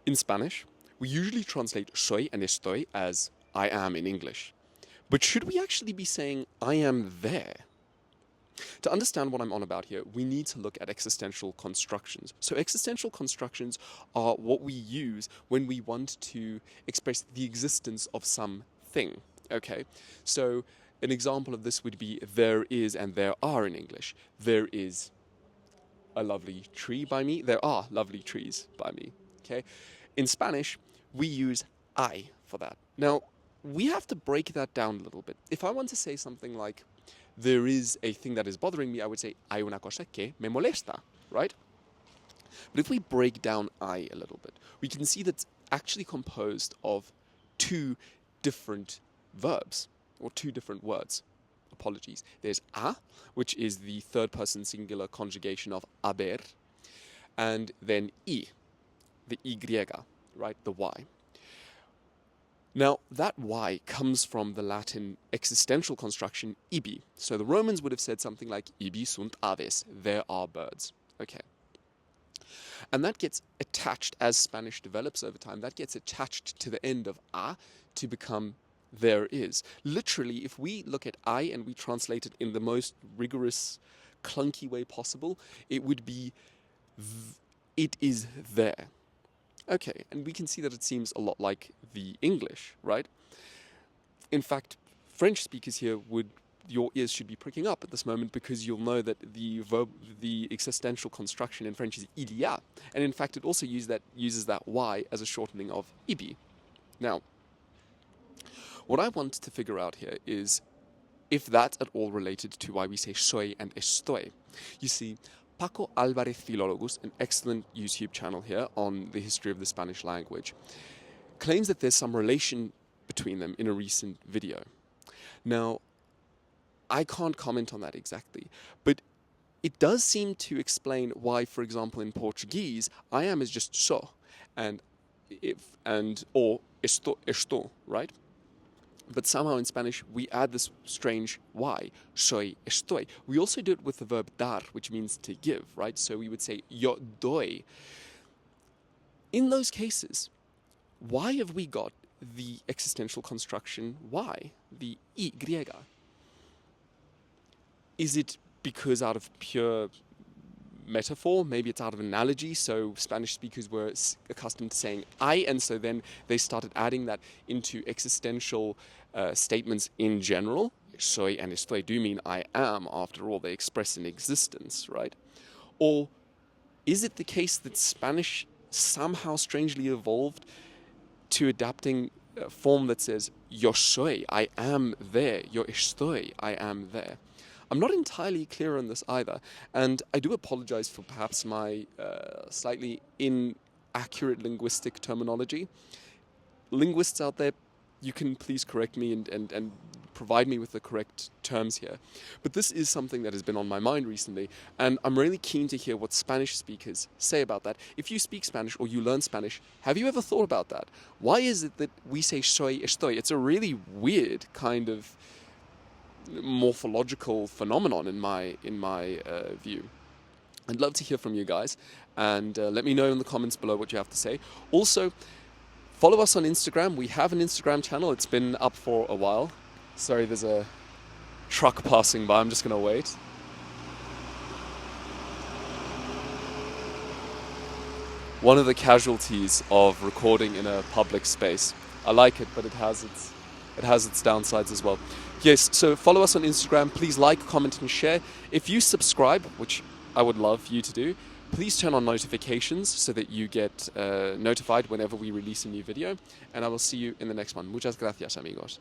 In Spanish, we usually translate soy and estoy as I am in English. But should we actually be saying I am there? To understand what I'm on about here, we need to look at existential constructions. So existential constructions are what we use when we want to express the existence of something. Okay, so an example of this would be there is and there are in English. There is a lovely tree by me. There are lovely trees by me. Okay, in Spanish, we use I for that. Now, we have to break that down a little bit. If I want to say something like, there is a thing that is bothering me, I would say, hay una cosa que me molesta, right? But if we break down I a little bit, we can see that it's actually composed of two different verbs, or two different words. Apologies. There's a, which is the third person singular conjugation of haber, and then y, the y, right, the y. Now, that y comes from the Latin existential construction ibi. So the Romans would have said something like ibi sunt aves, there are birds. Okay. And that gets attached, as Spanish develops over time, that gets attached to the end of a to become there is. Literally, if we look at I and we translate it in the most rigorous, clunky way possible, it would be it is there. Okay, and we can see that it seems a lot like the English, right? In fact, French speakers here your ears should be pricking up at this moment, because you'll know that the existential construction in French is il y a, and in fact it also uses that y as a shortening of ibi. Now, what I want to figure out here is if that's at all related to why we say soy and estoy. You see, Paco Álvarez Philologus, an excellent YouTube channel here on the history of the Spanish language, claims that there's some relation between them in a recent video. Now, I can't comment on that exactly, but it does seem to explain why, for example, in Portuguese, I am is just so, or estou, right? But somehow in Spanish, we add this strange y, soy, estoy. We also do it with the verb dar, which means to give, right? So we would say yo doy. In those cases, why have we got the existential construction y, the y? Is it because out of pure metaphor? Maybe it's out of analogy. So Spanish speakers were accustomed to saying I, and so then they started adding that into existential statements in general. Soy and estoy do mean I am, after all. They express an existence, right? Or is it the case that Spanish somehow strangely evolved to adapting a form that says yo soy, I am there, yo estoy, I am there? I'm not entirely clear on this either, and I do apologize for perhaps my slightly inaccurate linguistic terminology. Linguists out there, you can please correct me and provide me with the correct terms here. But this is something that has been on my mind recently, and I'm really keen to hear what Spanish speakers say about that. If you speak Spanish or you learn Spanish, have you ever thought about that? Why is it that we say soy, estoy? It's a really weird kind of morphological phenomenon in my view. I'd love to hear from you guys, and let me know in the comments below what you have to say. Also, follow us on Instagram. We have an Instagram channel. It's been up for a while. Sorry, there's a truck passing by. I'm just gonna wait. One of the casualties of recording in a public space. I like it, but it has its downsides as well. Yes, so follow us on Instagram. Please like, comment, and share. If you subscribe, which I would love you to do, please turn on notifications so that you get notified whenever we release a new video. And I will see you in the next one. Muchas gracias, amigos.